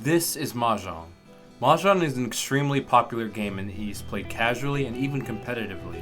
This is Mahjong. Mahjong is an extremely popular game in the East, played casually and even competitively.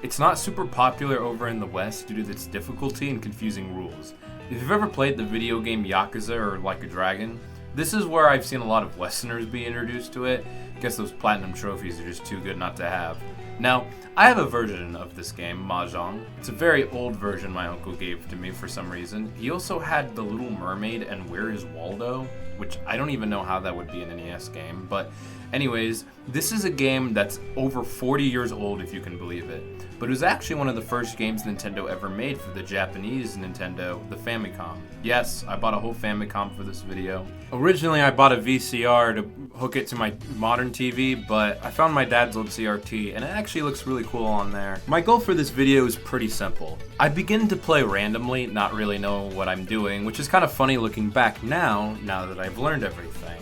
It's not super popular over in the West due to its difficulty and confusing rules. If you've ever played the video game Yakuza or Like a Dragon, this is where I've seen a lot of Westerners be introduced to it. Guess those platinum trophies are just too good not to have. Now, I have a version of this game, Mahjong. It's a very old version my uncle gave to me for some reason. He also had The Little Mermaid and Where is Waldo, which I don't even know how that would be an NES game. But anyways, this is a game that's over 40 years old if you can believe it. But it was actually one of the first games Nintendo ever made for the Japanese Nintendo, the Famicom. Yes, I bought a whole Famicom for this video. Originally I bought a VCR to hook it to my modern TV, but I found my dad's old CRT and it actually looks really cool on there. My goal for this video is pretty simple. I begin to play randomly, not really knowing what I'm doing, which is kind of funny looking back now that I've learned everything.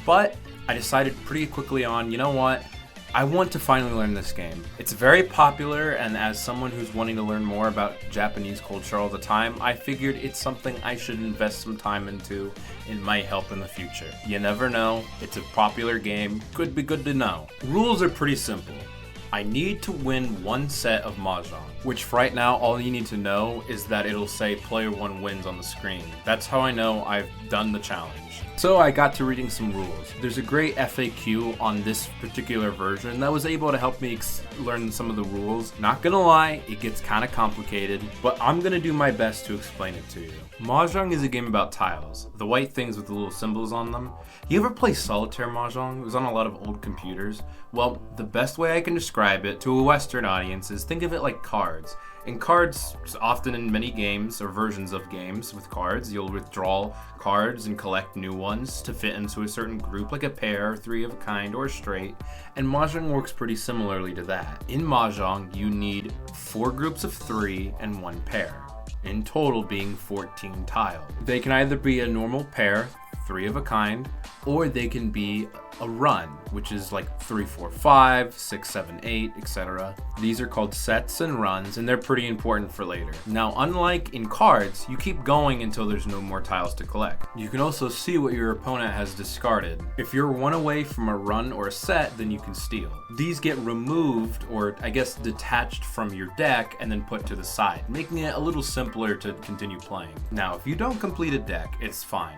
But I decided pretty quickly on, you know what? I want to finally learn this game. It's very popular, and as someone who's wanting to learn more about Japanese culture all the time, I figured it's something I should invest some time into. It might help in the future. You never know. It's a popular game. Could be good to know. Rules are pretty simple. I need to win one set of Mahjong, which for right now, all you need to know is that it'll say player 1 wins on the screen. That's how I know I've done the challenge. So I got to reading some rules. There's a great FAQ on this particular version that was able to help me learn some of the rules. Not gonna lie, it gets kind of complicated, but I'm gonna do my best to explain it to you. Mahjong is a game about tiles, the white things with the little symbols on them. You ever play solitaire Mahjong? It was on a lot of old computers. Well, the best way I can describe it to a Western audience is think of it like cards. In cards, often in many games or versions of games with cards, you'll withdraw cards and collect new ones to fit into a certain group, like a pair, 3 of a kind, or straight. And Mahjong works pretty similarly to that. In Mahjong, you need 4 groups of 3 and 1 pair, in total being 14 tiles. They can either be a normal pair, 3 of a kind, or they can be a run, which is like 3, 4, 5, 6, 7, 8, etc. These are called sets and runs, and they're pretty important for later. Now, unlike in cards, you keep going until there's no more tiles to collect. You can also see what your opponent has discarded. If you're 1 away from a run or a set, then you can steal. These get removed, or I guess detached from your deck and then put to the side, making it a little simpler to continue playing. Now, if you don't complete a deck, it's fine.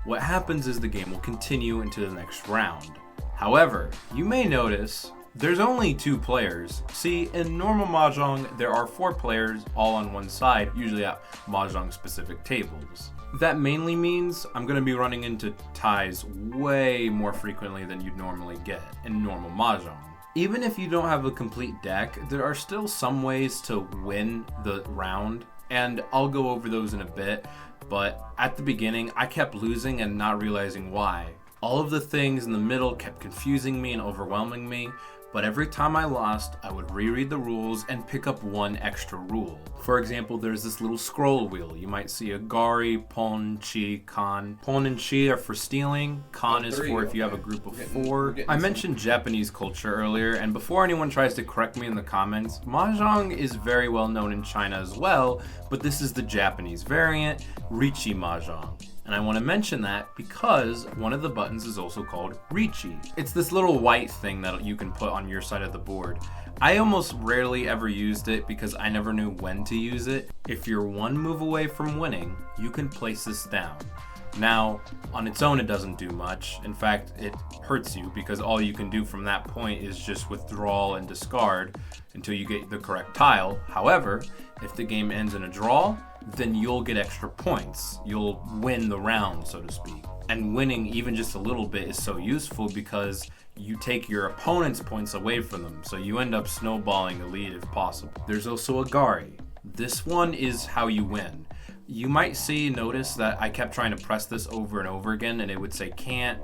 What happens is the game will continue into the next round. However, you may notice there's only 2 players. See, in normal Mahjong, there are 4 players all on one side, usually at Mahjong specific tables. That mainly means I'm going to be running into ties way more frequently than you'd normally get in normal Mahjong. Even if you don't have a complete deck, there are still some ways to win the round, and I'll go over those in a bit. But at the beginning, I kept losing and not realizing why. All of the things in the middle kept confusing me and overwhelming me, but every time I lost, I would reread the rules and pick up 1 extra rule. For example, there's this little scroll wheel. You might see a gari, pon, chi, kan. Pon and chi are for stealing. Kan is for if you have a group of 4. I mentioned Japanese culture earlier, and before anyone tries to correct me in the comments, Mahjong is very well known in China as well, but this is the Japanese variant, Richi Mahjong. And I want to mention that because one of the buttons is also called Richi. It's this little white thing that you can put on your side of the board. I almost rarely ever used it because I never knew when to use it. If you're 1 move away from winning, you can place this down. Now, on its own, it doesn't do much. In fact, it hurts you because all you can do from that point is just withdraw and discard until you get the correct tile. However, if the game ends in a draw, then you'll get extra points. You'll win the round, so to speak. And winning even just a little bit is so useful because you take your opponent's points away from them, so you end up snowballing the lead if possible. There's also a gari. This one is how you win. You might notice that I kept trying to press this over and over again, and it would say can't.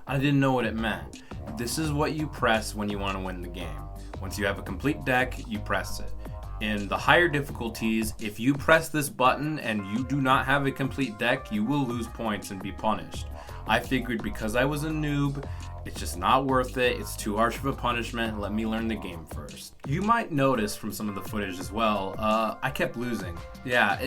I didn't know what it meant. This is what you press when you want to win the game. Once you have a complete deck, you press it. In the higher difficulties, if you press this button and you do not have a complete deck, you will lose points and be punished. I figured because I was a noob, it's just not worth it. It's too harsh of a punishment. Let me learn the game first. You might notice from some of the footage as well, I kept losing. Yeah,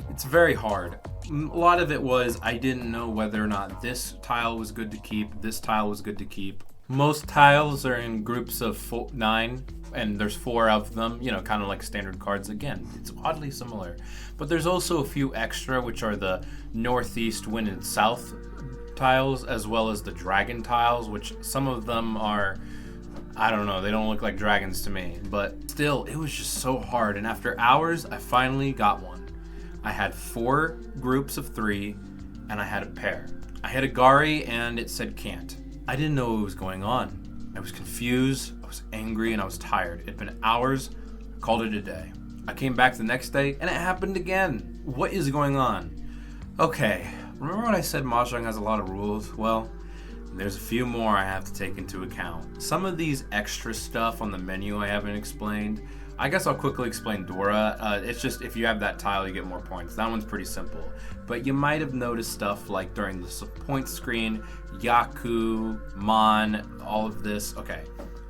it's very hard. A lot of it was I didn't know whether or not this tile was good to keep, this tile was good to keep. Most tiles are in groups of 9, and there's 4 of them, you know, kind of like standard cards. Again, it's oddly similar. But there's also a few extra, which are the northeast, wind, and south tiles, as well as the dragon tiles, which some of them are, I don't know, they don't look like dragons to me. But still, it was just so hard. And after hours, I finally got one. I had 4 groups of 3, and I had a pair. I had a Gari, and it said can't. I didn't know what was going on. I was confused, I was angry, and I was tired. It had been hours. I called it a day. I came back the next day, and it happened again. What is going on? Okay, remember when I said Mahjong has a lot of rules? Well, there's a few more I have to take into account. Some of these extra stuff on the menu I haven't explained. I guess I'll quickly explain Dora. It's just if you have that tile, you get more points. That one's pretty simple. But you might have noticed stuff like during the point screen, Yaku, Mon, all of this. Okay,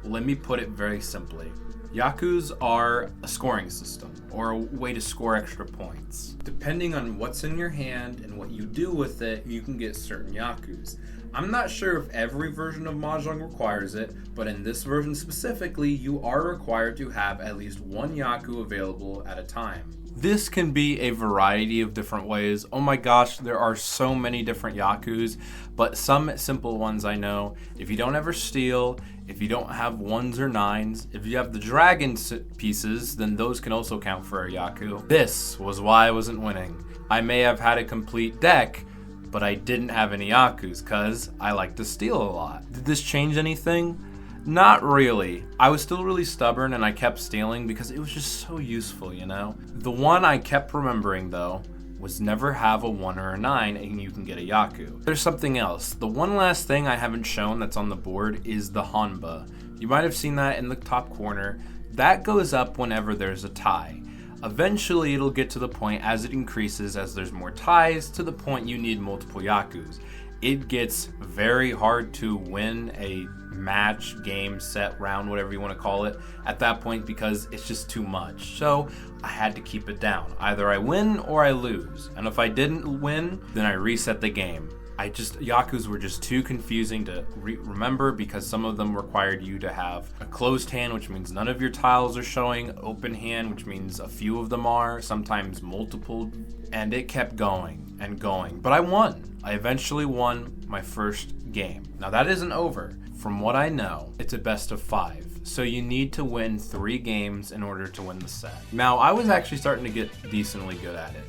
let me put it very simply. Yakus are a scoring system, or a way to score extra points. Depending on what's in your hand and what you do with it, you can get certain Yakus. I'm not sure if every version of Mahjong requires it, but in this version specifically, you are required to have at least 1 Yaku available at a time. This can be a variety of different ways. Oh my gosh, there are so many different Yakus, but some simple ones I know. If you don't ever steal, if you don't have 1s or 9s, if you have the dragon pieces, then those can also count for a Yaku. This was why I wasn't winning. I may have had a complete deck, but I didn't have any Yakus because I like to steal a lot. Did this change anything? Not really. I was still really stubborn and I kept stealing because it was just so useful, you know? The one I kept remembering though was never have a 1 or a 9 and you can get a Yaku. There's something else. The one last thing I haven't shown that's on the board is the Hanba. You might have seen that in the top corner. That goes up whenever there's a tie. Eventually it'll get to the point as it increases, as there's more ties, to the point you need multiple Yakus. It gets very hard to win a match, game, set, round, whatever you want to call it, at that point because it's just too much. So I had to keep it down. Either I win or I lose. And if I didn't win, then I reset the game. Yakus were just too confusing to remember because some of them required you to have a closed hand, which means none of your tiles are showing, open hand, which means a few of them are, sometimes multiple, and it kept going and going. But I won. I eventually won my first game. Now that isn't over. From what I know, it's a best of 5. So you need to win 3 games in order to win the set. Now I was actually starting to get decently good at it.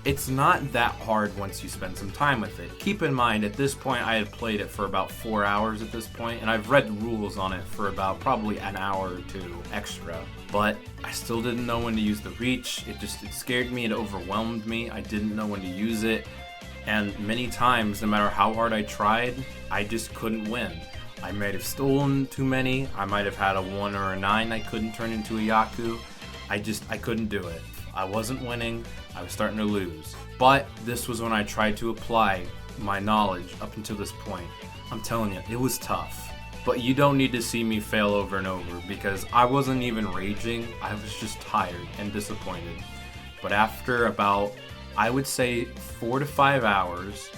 It's not that hard once you spend some time with it. Keep in mind, at this point, I had played it for about 4 hours at this point, and I've read the rules on it for about probably an hour or 2 extra. But I still didn't know when to use the reach. It scared me, it overwhelmed me. I didn't know when to use it. And many times, no matter how hard I tried, I just couldn't win. I might have stolen too many. I might have had a 1 or a 9 I couldn't turn into a Yaku. I couldn't do it. I wasn't winning. I was starting to lose. But this was when I tried to apply my knowledge up until this point. I'm telling you, it was tough. But you don't need to see me fail over and over because I wasn't even raging. I was just tired and disappointed. But after about, I would say 4 to 5 hours,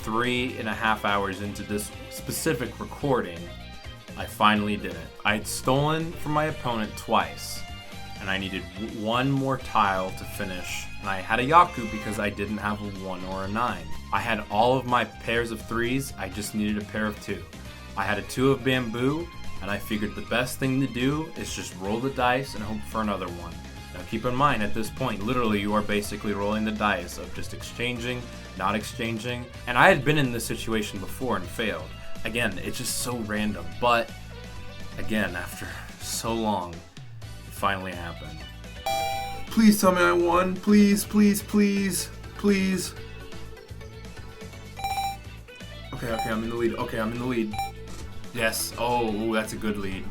3.5 hours into this specific recording, I finally did it. I had stolen from my opponent twice, and I needed 1 more tile to finish, and I had a Yaku because I didn't have a 1 or a 9. I had all of my pairs of 3s, I just needed a pair of 2. I had a 2 of bamboo, and I figured the best thing to do is just roll the dice and hope for another one. Now keep in mind, at this point, literally you are basically rolling the dice of just exchanging, not exchanging, and I had been in this situation before and failed. Again, it's just so random, but again, after so long, finally happened. Please tell me I won. Please, please, please, please. Okay, I'm in the lead. Yes. Oh, that's a good lead.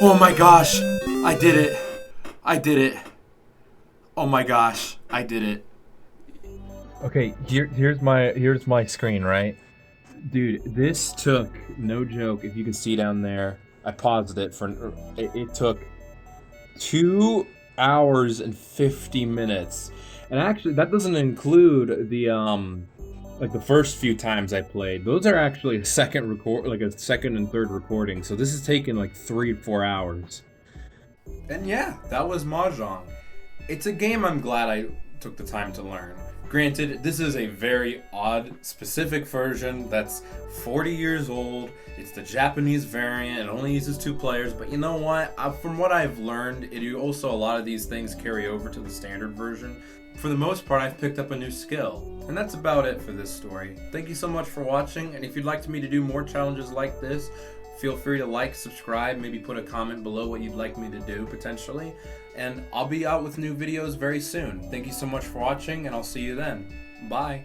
Oh my gosh. I did it. Oh my gosh. I did it. Okay, here's my screen, right? Dude, this took, no joke, if you can see down there, I paused it for, it took 2 hours and 50 minutes. And actually, that doesn't include the like the first few times I played. Those are actually a second and third recording. So this is taking like 3 or 4 hours. And yeah, that was Mahjong. It's a game I'm glad I took the time to learn. Granted, this is a very odd, specific version that's 40 years old. It's the Japanese variant. It only uses 2 players. But you know what? From what I've learned, a lot of these things carry over to the standard version. For the most part, I've picked up a new skill. And that's about it for this story. Thank you so much for watching. And if you'd like me to do more challenges like this, feel free to like, subscribe, maybe put a comment below what you'd like me to do, potentially. And I'll be out with new videos very soon. Thank you so much for watching, and I'll see you then. Bye.